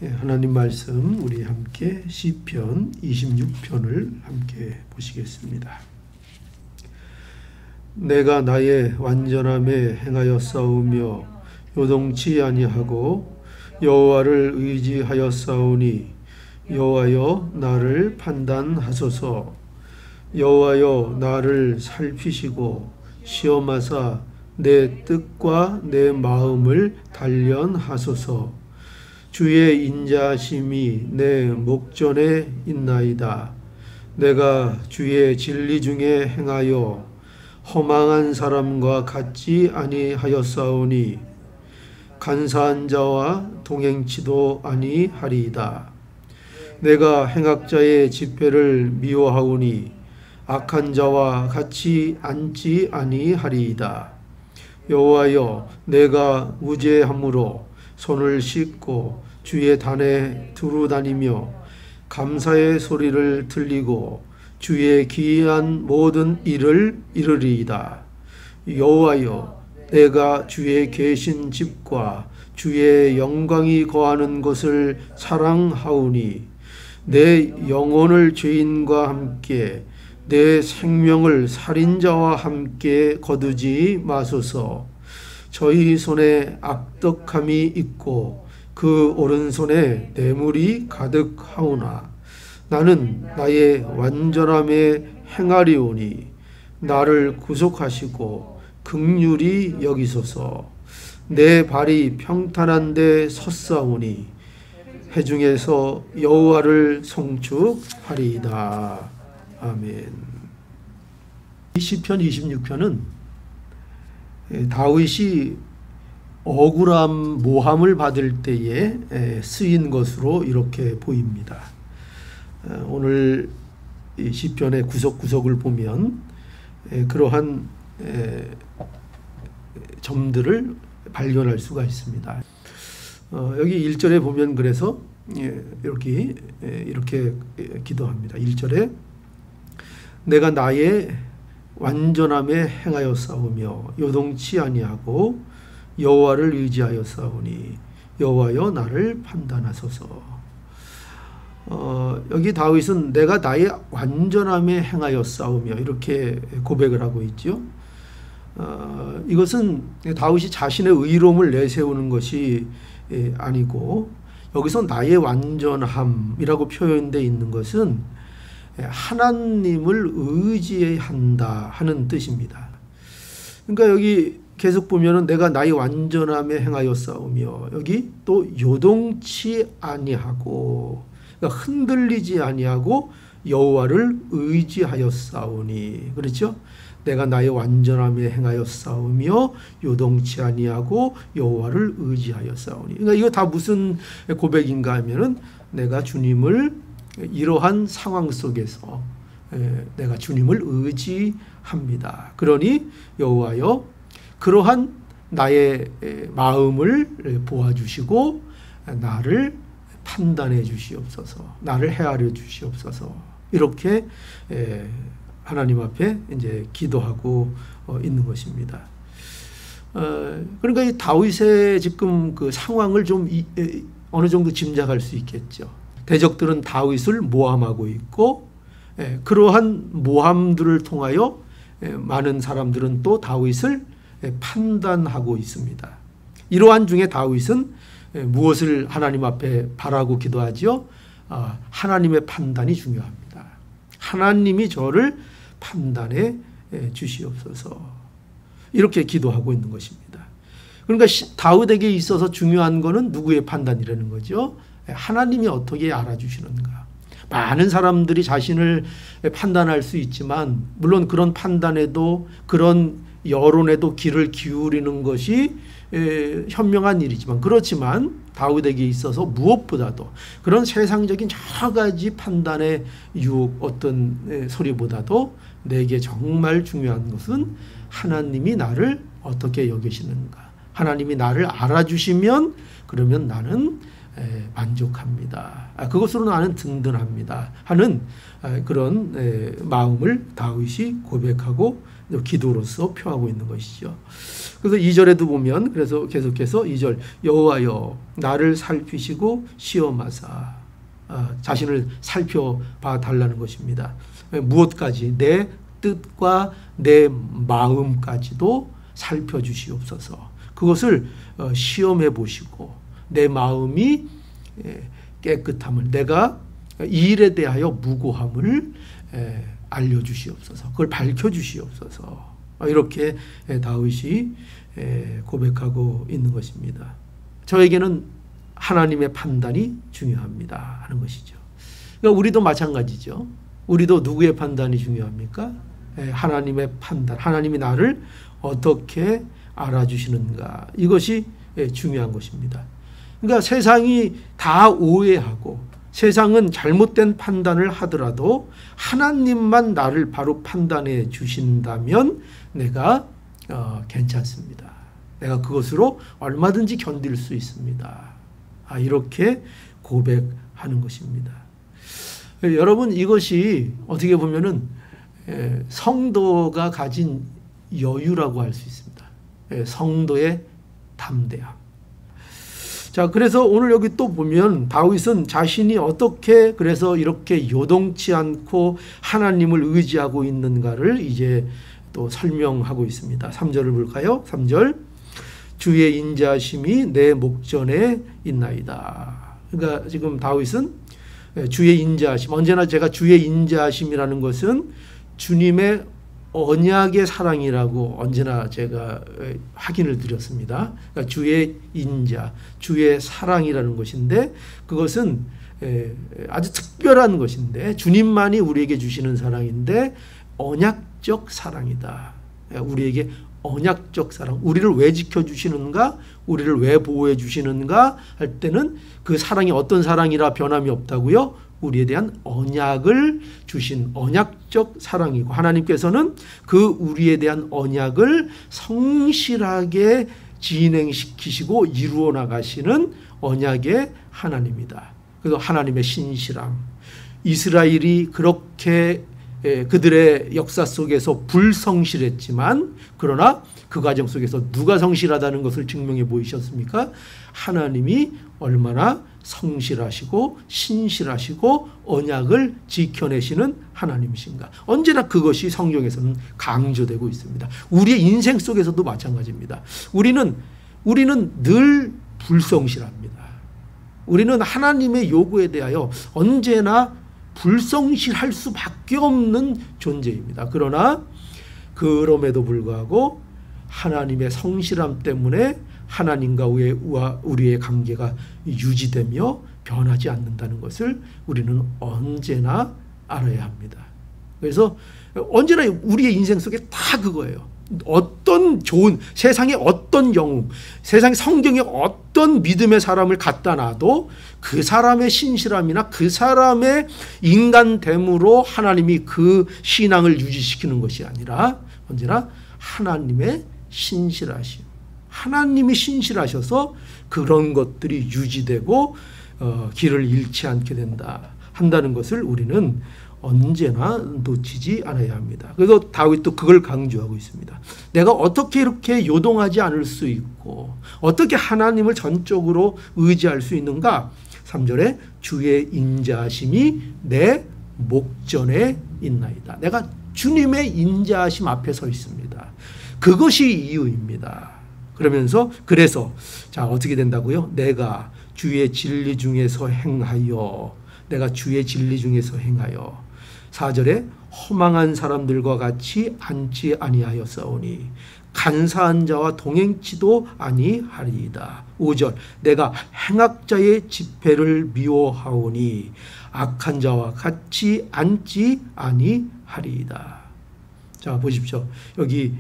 하나님 말씀 우리 함께 시편 26편을 함께 보시겠습니다. 내가 나의 완전함에 행하여 싸우며 요동치 아니하고 여호와를 의지하여 싸우니 여호와여 나를 판단하소서. 여호와여 나를 살피시고 시험하사 내 뜻과 내 마음을 단련하소서. 주의 인자심이 내 목전에 있나이다. 내가 주의 진리 중에 행하여 허망한 사람과 같지 아니하였사오니 간사한 자와 동행치도 아니하리이다. 내가 행악자의 집회를 미워하오니 악한 자와 같이 앉지 아니하리이다. 여호와여 내가 무죄함으로 손을 씻고 주의 단에 두루 다니며 감사의 소리를 들리고 주의 기이한 모든 일을 이루리이다. 여호와여 내가 주의 계신 집과 주의 영광이 거하는 곳을 사랑하오니 내 영혼을 죄인과 함께 내 생명을 살인자와 함께 거두지 마소서. 저희 손에 악덕함이 있고 그 오른손에 뇌물이 가득하오나 나는 나의 완전함에 행하리오니 나를 구속하시고 긍휼히 여기소서. 내 발이 평탄한 데 섰사오니 회중에서 여호와를 송축하리이다. 아멘. 시편 26편은 다윗이 억울함, 모함을 받을 때에 쓰인 것으로 이렇게 보입니다. 오늘 이 시편의 구석구석을 보면 그러한 점들을 발견할 수가 있습니다. 여기 1절에 보면 그래서 이렇게 기도합니다. 1절에 내가 나의 완전함에 행하여 싸우며 요동치 아니하고 여호와를 의지하여 싸우니 여호와여 나를 판단하소서. 여기 다윗은 내가 나의 완전함에 행하여 싸우며 이렇게 고백을 하고 있죠. 이것은 다윗이 자신의 의로움을 내세우는 것이 아니고 여기서 나의 완전함이라고 표현되어 있는 것은 하나님을 의지한다 하는 뜻입니다. 그러니까 여기 계속 보면은 내가 나의 완전함에 행하여 싸우며 여기 또 요동치 아니하고 그러니까 흔들리지 아니하고 여호와를 의지하여 싸우니 그렇죠? 내가 나의 완전함에 행하여 싸우며 요동치 아니하고 여호와를 의지하여 싸우니 그러니까 이거 다 무슨 고백인가 하면은 내가 주님을 이러한 상황 속에서 내가 주님을 의지합니다. 그러니 여호와여 그러한 나의 마음을 보아주시고 나를 판단해 주시옵소서. 나를 헤아려 주시옵소서. 이렇게 하나님 앞에 이제 기도하고 있는 것입니다. 그러니까 이 다윗의 지금 그 상황을 좀 어느 정도 짐작할 수 있겠죠. 대적들은 다윗을 모함하고 있고 그러한 모함들을 통하여 많은 사람들은 또 다윗을 판단하고 있습니다. 이러한 중에 다윗은 무엇을 하나님 앞에 바라고 기도하지요? 하나님의 판단이 중요합니다. 하나님이 저를 판단해 주시옵소서. 이렇게 기도하고 있는 것입니다. 그러니까 다윗에게 있어서 중요한 것은 누구의 판단이라는 거죠? 하나님이 어떻게 알아주시는가. 많은 사람들이 자신을 판단할 수 있지만 물론 그런 판단에도 그런 여론에도 귀를 기울이는 것이 현명한 일이지만 그렇지만 다윗에게 있어서 무엇보다도 그런 세상적인 여러 가지 판단의 유혹 어떤 소리보다도 내게 정말 중요한 것은 하나님이 나를 어떻게 여기시는가. 하나님이 나를 알아주시면 그러면 나는 만족합니다. 그것으로 나는 든든합니다. 하는 그런 마음을 다윗이 고백하고 기도로서 표하고 있는 것이죠. 그래서 2절에도 보면 그래서 계속해서 2절 여호와여 나를 살피시고 시험하사 자신을 살펴봐 달라는 것입니다. 무엇까지? 내 뜻과 내 마음까지도 살펴주시옵소서. 그것을 시험해 보시고 내 마음이 깨끗함을 내가 이 일에 대하여 무고함을 알려주시옵소서. 그걸 밝혀주시옵소서. 이렇게 다윗이 고백하고 있는 것입니다. 저에게는 하나님의 판단이 중요합니다 하는 것이죠. 그러니까 우리도 마찬가지죠. 우리도 누구의 판단이 중요합니까? 하나님의 판단. 하나님이 나를 어떻게 알아주시는가. 이것이 중요한 것입니다. 그러니까 세상이 다 오해하고 세상은 잘못된 판단을 하더라도 하나님만 나를 바로 판단해 주신다면 내가 괜찮습니다. 내가 그것으로 얼마든지 견딜 수 있습니다. 이렇게 고백하는 것입니다. 여러분 이것이 어떻게 보면은 성도가 가진 여유라고 할 수 있습니다. 성도의 담대함. 자, 그래서 오늘 여기 또 보면 다윗은 자신이 어떻게 그래서 이렇게 요동치 않고 하나님을 의지하고 있는가를 이제 또 설명하고 있습니다. 3절을 볼까요? 3절 주의 인자하심이 내 목전에 있나이다. 그러니까 지금 다윗은 주의 인자하심, 언제나 제가 주의 인자하심이라는 것은 주님의 언약의 사랑이라고 언제나 제가 확인을 드렸습니다. 그러니까 주의 인자, 주의 사랑이라는 것인데 그것은 아주 특별한 것인데 주님만이 우리에게 주시는 사랑인데 언약적 사랑이다. 우리에게 언약적 사랑, 우리를 왜 지켜주시는가, 우리를 왜 보호해 주시는가 할 때는 그 사랑이 어떤 사랑이라 변함이 없다고요? 우리에 대한 언약을 주신 언약적 사랑이고 하나님께서는 그 우리에 대한 언약을 성실하게 진행시키시고 이루어 나가시는 언약의 하나님이다. 그래서 하나님의 신실함, 이스라엘이 그렇게 그들의 역사 속에서 불성실했지만 그러나 그 과정 속에서 누가 성실하다는 것을 증명해 보이셨습니까? 하나님이 얼마나 성실하시고 신실하시고 언약을 지켜내시는 하나님이신가. 언제나 그것이 성경에서는 강조되고 있습니다. 우리의 인생 속에서도 마찬가지입니다. 우리는 늘 불성실합니다. 우리는 하나님의 요구에 대하여 언제나 불성실할 수밖에 없는 존재입니다. 그러나 그럼에도 불구하고 하나님의 성실함 때문에 하나님과 우리의 관계가 유지되며 변하지 않는다는 것을 우리는 언제나 알아야 합니다. 그래서 언제나 우리의 인생 속에 다 그거예요. 어떤 좋은 세상의 어떤 영웅, 세상 성경에 어떤 믿음의 사람을 갖다 놔도 그 사람의 신실함이나 그 사람의 인간됨으로 하나님이 그 신앙을 유지시키는 것이 아니라 언제나 하나님의 신실하심, 하나님이 신실하셔서 그런 것들이 유지되고 길을 잃지 않게 한다는 것을 우리는 언제나 놓치지 않아야 합니다. 그래서 다윗도 그걸 강조하고 있습니다. 내가 어떻게 이렇게 요동하지 않을 수 있고 어떻게 하나님을 전적으로 의지할 수 있는가? 3절에 주의 인자하심이 내 목전에 있나이다. 내가 주님의 인자하심 앞에 서 있습니다. 그것이 이유입니다. 그러면서 그래서 자 어떻게 된다고요? 내가 주의 진리 중에서 행하여, 내가 주의 진리 중에서 행하여 4절에 허망한 사람들과 같이 앉지 아니하였사오니 간사한 자와 동행치도 아니하리이다. 5절 내가 행악자의 집회를 미워하오니 악한 자와 같이 앉지 아니하리이다. 자 보십시오. 여기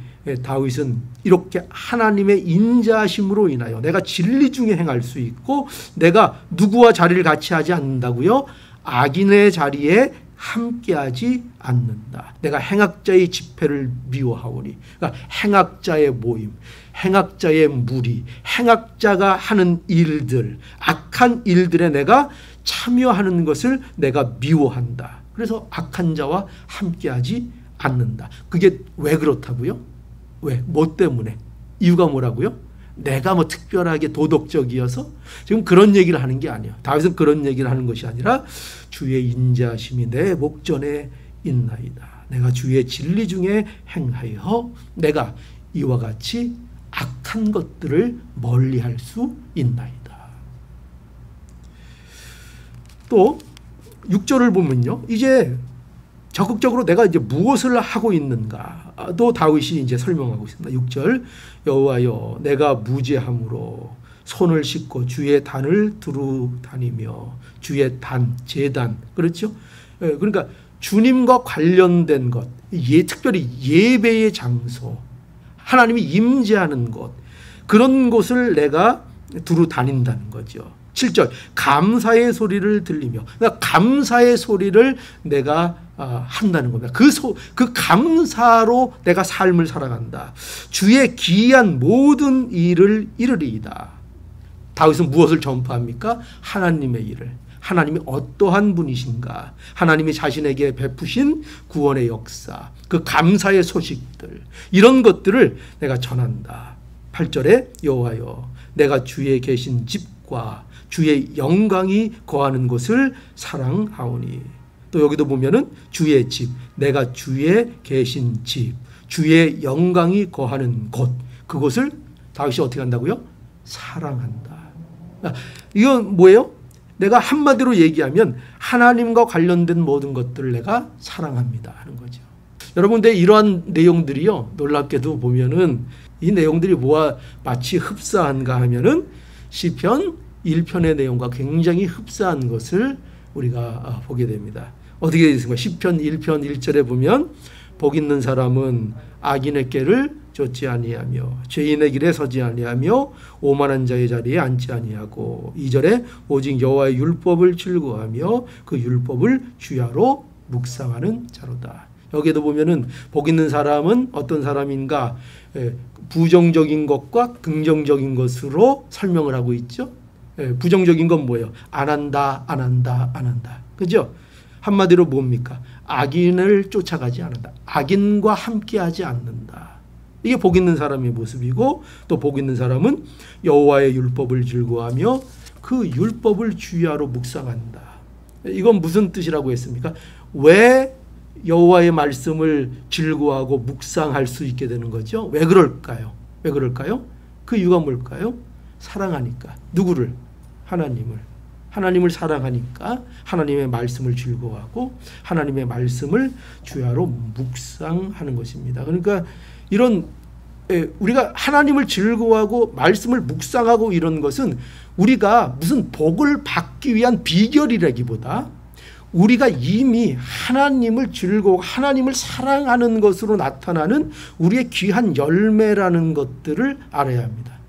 다윗은 이렇게 하나님의 인자하심으로 인하여 내가 진리 중에 행할 수 있고 내가 누구와 자리를 같이 하지 않는다고요? 악인의 자리에 함께하지 않는다. 내가 행악자의 집회를 미워하오니, 그러니까 행악자의 모임, 행악자의 무리, 행악자가 하는 일들, 악한 일들에 내가 참여하는 것을 내가 미워한다. 그래서 악한 자와 함께하지 않는다. 그게 왜 그렇다고요? 왜? 뭐 때문에? 이유가 뭐라고요? 내가 뭐 특별하게 도덕적이어서? 지금 그런 얘기를 하는 게 아니에요. 다윗은 그런 얘기를 하는 것이 아니라 주의 인자심이 내 목전에 있나이다. 내가 주의 진리 중에 행하여 내가 이와 같이 악한 것들을 멀리할 수 있나이다. 또 6절을 보면요, 이제 적극적으로 내가 이제 무엇을 하고 있는가도 다윗이 이제 설명하고 있습니다. 6절, 여호와여 내가 무죄함으로 손을 씻고 주의 단을 두루 다니며, 주의 단, 제단, 그렇죠? 그러니까 주님과 관련된 것, 특별히 예배의 장소, 하나님이 임재하는 곳, 그런 곳을 내가 두루 다닌다는 거죠. 7절, 감사의 소리를 들리며, 그러니까 감사의 소리를 내가 한다는 겁니다. 그 감사로 내가 삶을 살아간다. 주의 기이한 모든 일을 이르리이다. 다윗은 무엇을 전파합니까? 하나님의 일을. 하나님이 어떠한 분이신가, 하나님이 자신에게 베푸신 구원의 역사, 그 감사의 소식들, 이런 것들을 내가 전한다. 8절에 여호와여 내가 주의 계신 집과 주의 영광이 거하는 곳을 사랑하오니. 또 여기도 보면은 주의 집, 내가 주의 계신 집, 주의 영광이 거하는 곳, 그곳을 다윗이 어떻게 한다고요? 사랑한다. 이건 뭐예요? 내가 한마디로 얘기하면 하나님과 관련된 모든 것들을 내가 사랑합니다 하는 거죠. 여러분, 근데 이러한 내용들이요, 놀랍게도 보면은 이 내용들이 뭐와 마치 흡사한가 하면은 시편 1편의 내용과 굉장히 흡사한 것을 우리가 보게 됩니다. 어떻게 되어 있습니까? 시편 1편 1절에 보면 복 있는 사람은 악인의 꾀를 쫓지 아니하며 죄인의 길에 서지 아니하며 오만한 자의 자리에 앉지 아니하고, 2절에 오직 여호와의 율법을 즐거워하며 그 율법을 주야로 묵상하는 자로다. 여기에도 보면은 복 있는 사람은 어떤 사람인가, 부정적인 것과 긍정적인 것으로 설명을 하고 있죠. 부정적인 건 뭐예요? 안 한다, 안 한다, 안 한다. 그죠? 한마디로 뭡니까? 악인을 쫓아가지 않는다. 악인과 함께하지 않는다. 이게 복 있는 사람의 모습이고, 또 복 있는 사람은 여호와의 율법을 즐거워하며 그 율법을 주야로 묵상한다. 이건 무슨 뜻이라고 했습니까? 왜 여호와의 말씀을 즐거워하고 묵상할 수 있게 되는 거죠? 왜 그럴까요? 왜 그럴까요? 그 이유가 뭘까요? 사랑하니까. 누구를? 하나님을 사랑하니까 하나님의 말씀을 즐거워하고 하나님의 말씀을 주야로 묵상하는 것입니다. 그러니까 이런 우리가 하나님을 즐거워하고 말씀을 묵상하고 이런 것은 우리가 무슨 복을 받기 위한 비결이라기보다 우리가 이미 하나님을 즐거워하고 하나님을 사랑하는 것으로 나타나는 우리의 귀한 열매라는 것들을 알아야 합니다.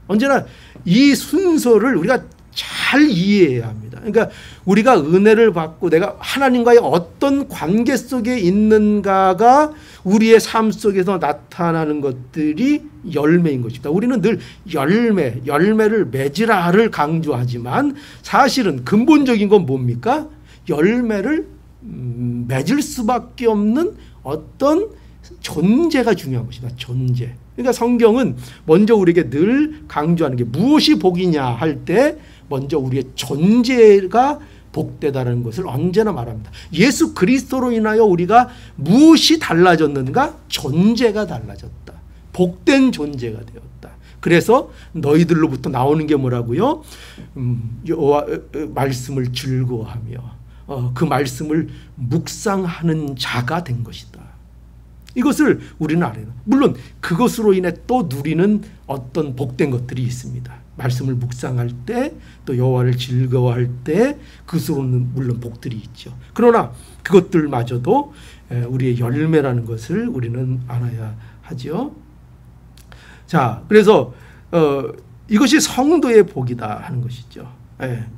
언제나 이 순서를 우리가 잘 이해해야 합니다. 그러니까 우리가 은혜를 받고 내가 하나님과의 어떤 관계 속에 있는가가 우리의 삶 속에서 나타나는 것들이 열매인 것입니다. 우리는 늘 열매를 맺으라를 강조하지만 사실은 근본적인 건 뭡니까? 열매를 맺을 수밖에 없는 어떤 존재가 중요한 것이다. 존재. 그러니까 성경은 먼저 우리에게 늘 강조하는 게 무엇이 복이냐 할 때 먼저 우리의 존재가 복되다는 것을 언제나 말합니다. 예수 그리스도로 인하여 우리가 무엇이 달라졌는가? 존재가 달라졌다. 복된 존재가 되었다. 그래서 너희들로부터 나오는 게 뭐라고요? 여호와 말씀을 즐거워하며 그 말씀을 묵상하는 자가 된 것이다. 이것을 우리는 알아요. 물론 그것으로 인해 또 누리는 어떤 복된 것들이 있습니다. 말씀을 묵상할 때, 또 여호와를 즐거워할 때 그것으로는 물론 복들이 있죠. 그러나 그것들마저도 우리의 열매라는 것을 우리는 알아야 하죠. 자, 그래서 이것이 성도의 복이다 하는 것이죠.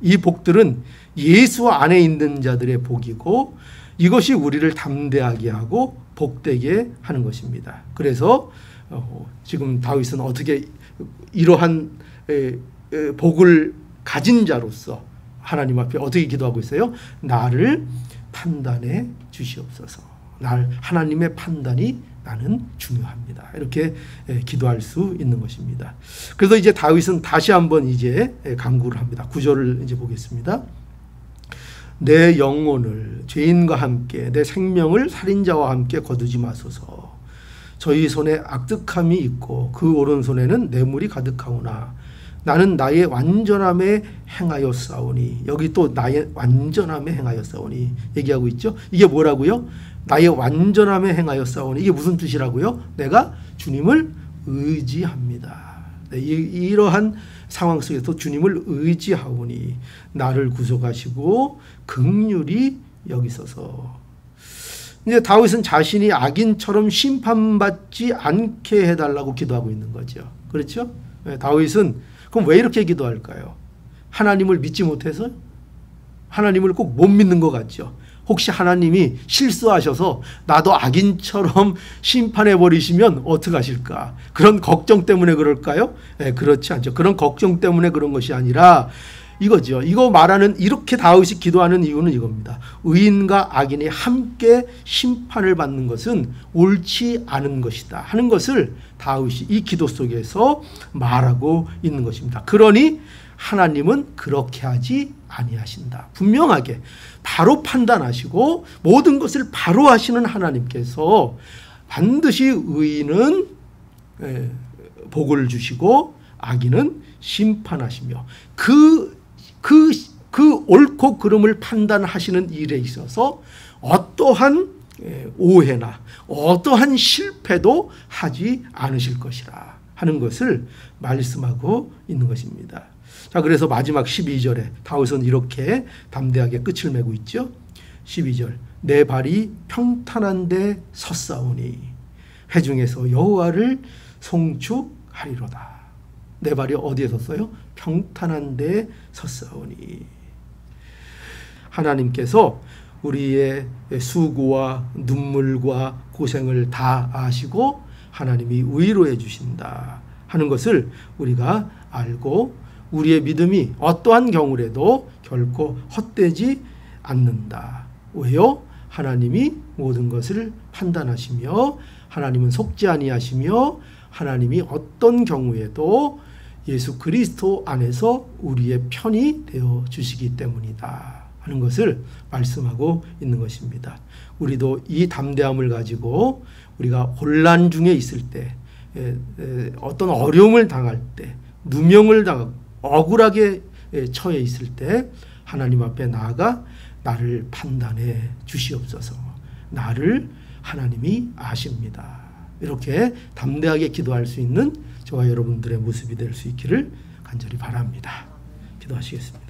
이 복들은 예수 안에 있는 자들의 복이고 이것이 우리를 담대하게 하고 복되게 하는 것입니다. 그래서 지금 다윗은 어떻게 이러한 복을 가진 자로서 하나님 앞에 어떻게 기도하고 있어요? 나를 판단해 주시옵소서. 하나님의 판단이 나는 중요합니다. 이렇게 기도할 수 있는 것입니다. 그래서 이제 다윗은 다시 한번 이제 간구를 합니다. 9절을 이제 보겠습니다. 내 영혼을 죄인과 함께 내 생명을 살인자와 함께 거두지 마소서. 저희 손에 악득함이 있고 그 오른손에는 뇌물이 가득하오나 나는 나의 완전함에 행하였사오니. 여기 또 나의 완전함에 행하였사오니 얘기하고 있죠. 이게 뭐라고요? 나의 완전함에 행하였사오니. 이게 무슨 뜻이라고요? 내가 주님을 의지합니다. 네, 이러한 상황 속에서 주님을 의지하오니 나를 구속하시고 긍휼히 여기소서. 이제 다윗은 자신이 악인처럼 심판받지 않게 해달라고 기도하고 있는 거죠. 그렇죠? 네, 다윗은 그럼 왜 이렇게 기도할까요? 하나님을 믿지 못해서? 하나님을 꼭 못 믿는 것 같죠. 혹시 하나님이 실수하셔서 나도 악인처럼 심판해버리시면 어떡하실까? 그런 걱정 때문에 그럴까요? 네, 그렇지 않죠. 그런 걱정 때문에 그런 것이 아니라 이거죠. 이거 말하는, 이렇게 다윗이 기도하는 이유는 이겁니다. 의인과 악인이 함께 심판을 받는 것은 옳지 않은 것이다 하는 것을 다윗이 이 기도 속에서 말하고 있는 것입니다. 그러니 하나님은 그렇게 하지 아니하신다. 분명하게 바로 판단하시고 모든 것을 바로 하시는 하나님께서 반드시 의인은 복을 주시고 악인은 심판하시며 그 옳고 그름을 판단하시는 일에 있어서 어떠한 오해나 어떠한 실패도 하지 않으실 것이라 하는 것을 말씀하고 있는 것입니다. 자, 그래서 마지막 12절에 다윗은 이렇게 담대하게 끝을 맺고 있죠. 12절 내 발이 평탄한 데 섰사오니 회중에서 여호와를 송축하리로다. 내 발이 어디에 섰어요? 평탄한 데 섰사오니. 하나님께서 우리의 수고와 눈물과 고생을 다 아시고 하나님이 위로해 주신다 하는 것을 우리가 알고 우리의 믿음이 어떠한 경우라도 결코 헛되지 않는다. 왜요? 하나님이 모든 것을 판단하시며 하나님은 속지 아니하시며 하나님이 어떤 경우에도 예수 그리스도 안에서 우리의 편이 되어 주시기 때문이다 하는 것을 말씀하고 있는 것입니다. 우리도 이 담대함을 가지고 우리가 혼란 중에 있을 때, 어떤 어려움을 당할 때, 누명을 당하고 억울하게 처해 있을 때 하나님 앞에 나아가 나를 판단해 주시옵소서. 나를 하나님이 아십니다. 이렇게 담대하게 기도할 수 있는 저와 여러분들의 모습이 될 수 있기를 간절히 바랍니다. 기도하시겠습니다.